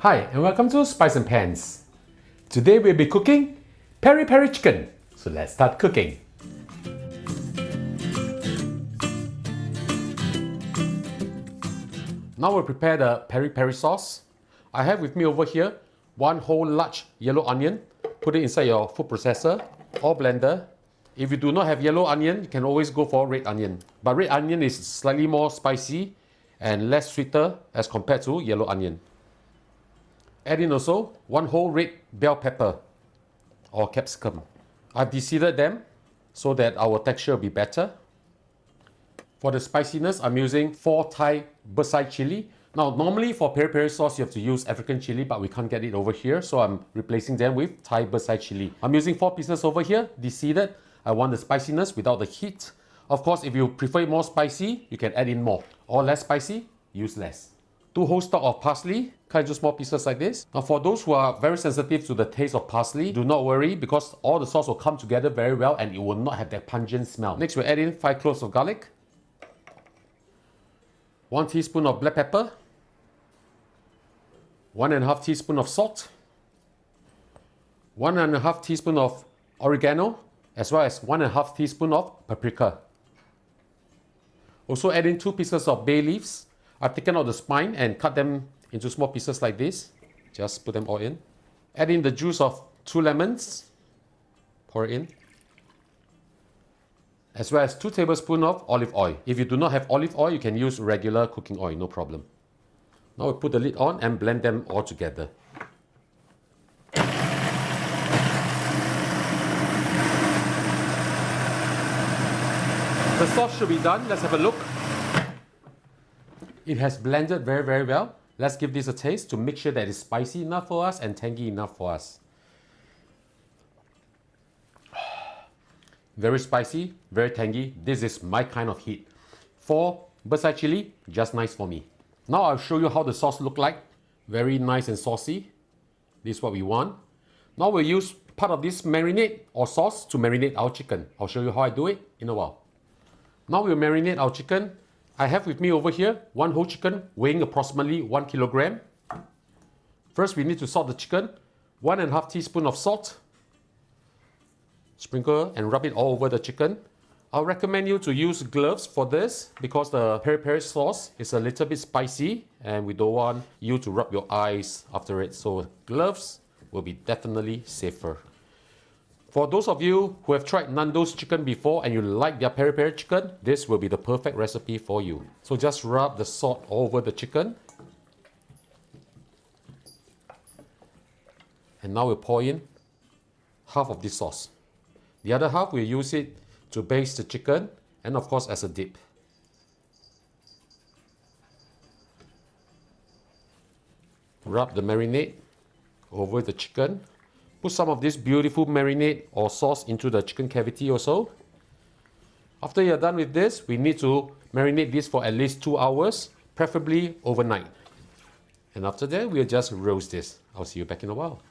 Hi and welcome to Spice and Pans. Today we'll be cooking peri peri chicken. So let's start cooking. Now we'll prepare the peri peri sauce. I have with me over here one whole large yellow onion. Put it inside your food processor or blender. If you do not have yellow onion, you can always go for red onion. But red onion is slightly more spicy and less sweeter as compared to yellow onion. Add in also one whole red bell pepper or capsicum. I've deseeded them so that our texture will be better. For the spiciness, I'm using 4 Thai bird's eye chili. Now, normally for peri peri sauce, you have to use African chili, but we can't get it over here, so I'm replacing them with Thai bird's eye chili. I'm using 4 pieces over here, deseeded. I want the spiciness without the heat. Of course, if you prefer it more spicy, you can add in more. Or less spicy, use less. 2 whole stalk of parsley, cut into small pieces like this. Now for those who are very sensitive to the taste of parsley, do not worry because all the sauce will come together very well and it will not have that pungent smell. Next we'll add in 5 cloves of garlic, 1 teaspoon of black pepper, 1.5 teaspoon of salt, 1.5 teaspoon of oregano, as well as 1.5 teaspoon of paprika. Also add in 2 pieces of bay leaves. I've taken out the spine and cut them into small pieces like this. Just put them all in. Add in the juice of 2 lemons. Pour it in. As well as 2 tablespoons of olive oil. If you do not have olive oil, you can use regular cooking oil, no problem. Now we put the lid on and blend them all together. The sauce should be done. Let's have a look. It has blended very well. Let's give this a taste to make sure that it's spicy enough for us and tangy enough for us. Very spicy, very tangy. This is my kind of heat. For bird's eye chili, just nice for me. Now I'll show you how the sauce looks like. Very nice and saucy. This is what we want. Now we'll use part of this marinade or sauce to marinate our chicken. I'll show you how I do it in a while. Now we'll marinate our chicken. I have with me over here 1 whole chicken weighing approximately 1 kilogram. First we need to salt the chicken. 1.5 teaspoon of salt. Sprinkle and rub it all over the chicken. I'll recommend you to use gloves for this because the peri peri sauce is a little bit spicy and we don't want you to rub your eyes after it. So gloves will be definitely safer. For those of you who have tried Nando's chicken before and you like their peri peri chicken, this will be the perfect recipe for you. So just rub the salt over the chicken. And now we'll pour in half of this sauce. The other half we'll use it to baste the chicken and of course as a dip. Rub the marinade over the chicken. Put some of this beautiful marinade or sauce into the chicken cavity also. After you're done with this, we need to marinate this for at least 2 hours, preferably overnight. And after that, we'll just roast this. I'll see you back in a while.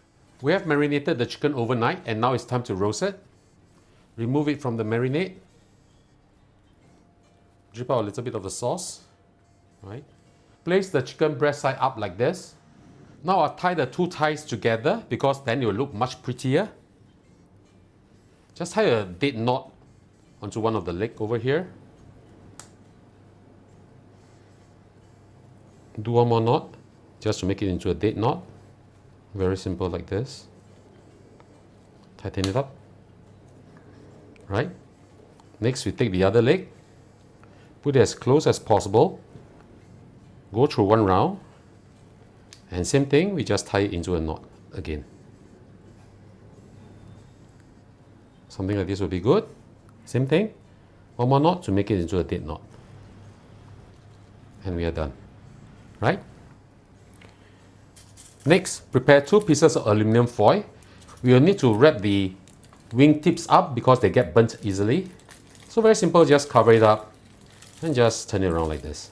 We have marinated the chicken overnight and now it's time to roast it. Remove it from the marinade. Drip out a little bit of the sauce. Right. Place the chicken breast side up like this. Now I'll tie the 2 thighs together because then it will look much prettier. Just tie a date knot onto one of the legs over here. Do one more knot just to make it into a date knot. Very simple like this. Tighten it up. Right. Next we take the other leg. Put it as close as possible. Go through 1 round. And same thing, we just tie it into a knot again. Something like this will be good. Same thing, 1 more knot to make it into a date knot. And we are done. Right? Next, prepare 2 pieces of aluminum foil. We will need to wrap the wing tips up because they get burnt easily. So very simple, just cover it up and just turn it around like this.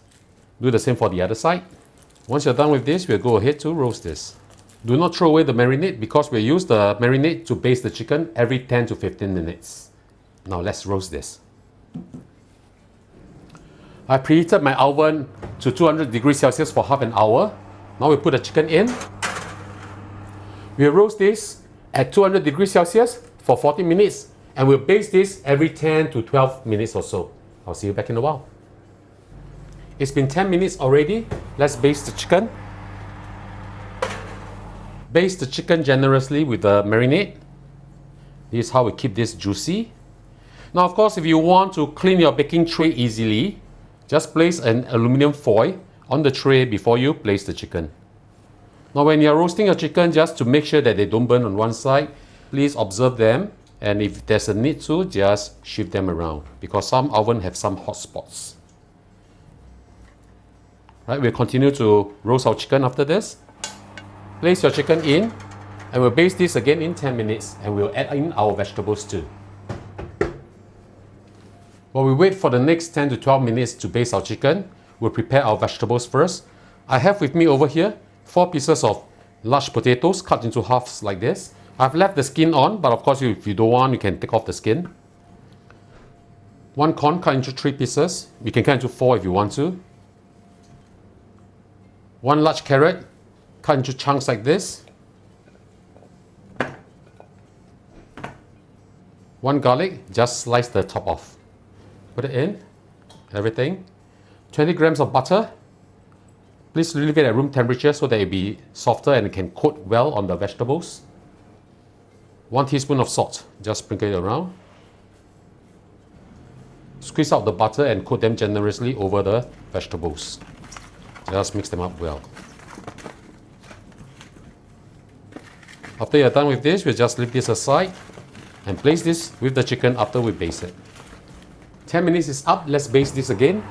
Do the same for the other side. Once you're done with this, we'll go ahead to roast this. Do not throw away the marinade because we'll use the marinade to baste the chicken every 10 to 15 minutes. Now let's roast this. I preheated my oven to 200 degrees Celsius for half an hour. Now we put the chicken in We'll roast this at 200 degrees Celsius for 40 minutes, and we'll baste this every 10 to 12 minutes or so. I'll see you back in a while. It's been 10 minutes already. Let's baste the chicken. Baste the chicken generously with the marinade. This is how we keep this juicy. Now, of course, if you want to clean your baking tray easily, just place an aluminum foil on the tray before you place the chicken. Now, when you're roasting your chicken, just to make sure that they don't burn on one side, please observe them. And if there's a need to, just shift them around, because some ovens have some hot spots. Right, we'll continue to roast our chicken after this. Place your chicken in, and we'll baste this again in 10 minutes, and we'll add in our vegetables too. While we wait for the next 10 to 12 minutes to baste our chicken, we'll prepare our vegetables first. I have with me over here 4 pieces of large potatoes cut into halves like this. I've left the skin on, but of course if you don't want, you can take off the skin. 1 corn cut into 3 pieces. You can cut into 4 if you want to. 1 large carrot cut into chunks like this. 1 garlic, just slice the top off. Put it in, everything. 20 grams of butter. Please leave it at room temperature so that it'll be softer and it can coat well on the vegetables. 1 teaspoon of salt, just sprinkle it around. Squeeze out the butter and coat them generously over the vegetables. Just mix them up well. After you're done with this, we'll just leave this aside and place this with the chicken after we baste it. 10 minutes is up, let's baste this again.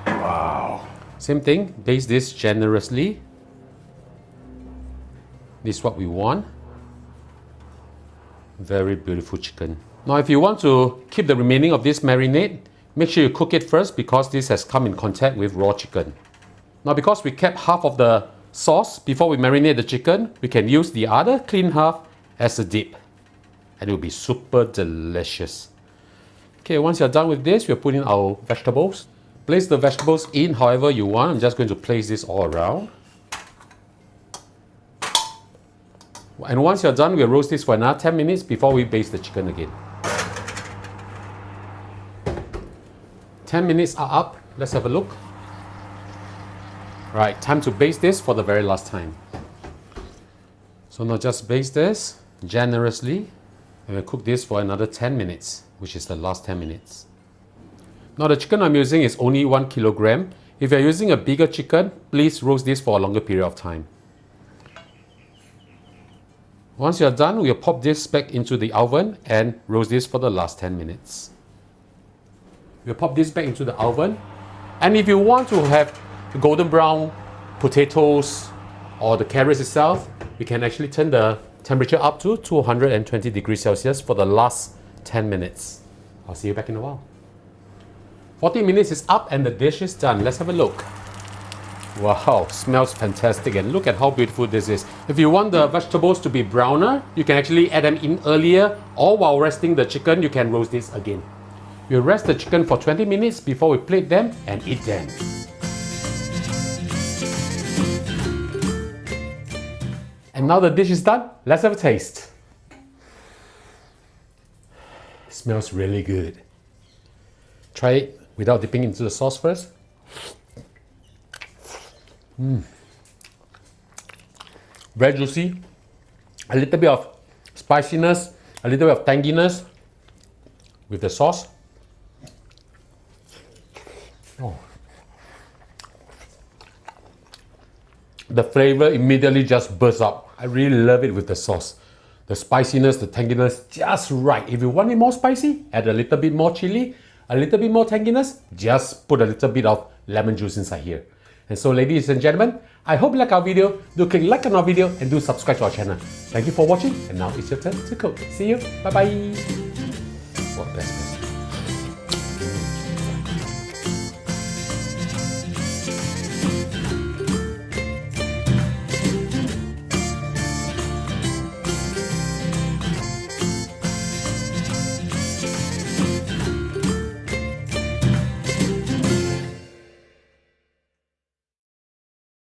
Wow. Same thing, baste this generously. This is what we want. Very beautiful chicken. Now if you want to keep the remaining of this marinade, make sure you cook it first, because this has come in contact with raw chicken. Now because we kept half of the sauce before we marinate the chicken, we can use the other clean half as a dip, and it will be super delicious. Okay, once you're done with this, we'll put in our vegetables. Place the vegetables in however you want. I'm just going to place this all around. And once you're done, we'll roast this for another 10 minutes before we baste the chicken again. 10 minutes are up. Let's have a look. Right, time to baste this for the very last time. So now just baste this generously, and we'll cook this for another 10 minutes, which is the last 10 minutes. Now the chicken I'm using is only 1 kilogram. If you're using a bigger chicken, please roast this for a longer period of time. Once you're done, we'll pop this back into the oven and roast this for the last 10 minutes. We'll pop this back into the oven. And if you want to have golden brown potatoes or the carrots itself, we can actually turn the temperature up to 220 degrees Celsius for the last 10 minutes. I'll see you back in a while. 40 minutes is up and the dish is done. Let's have a look. Wow, smells fantastic, and look at how beautiful this is. If you want the vegetables to be browner, you can actually add them in earlier, or while resting the chicken, you can roast this again. We'll rest the chicken for 20 minutes before we plate them and eat them. And now the dish is done, let's have a taste. It smells really good. Try it without dipping into the sauce first. Very juicy, a little bit of spiciness, a little bit of tanginess with the sauce. Oh. The flavor immediately just bursts up. I really love it with the sauce. The spiciness, the tanginess, just right. If you want it more spicy, add a little bit more chili, a little bit more tanginess, just put a little bit of lemon juice inside here. And so ladies and gentlemen, I hope you like our video. Do click like on our video and do subscribe to our channel. Thank you for watching, and now it's your turn to cook. See you, bye bye. What best.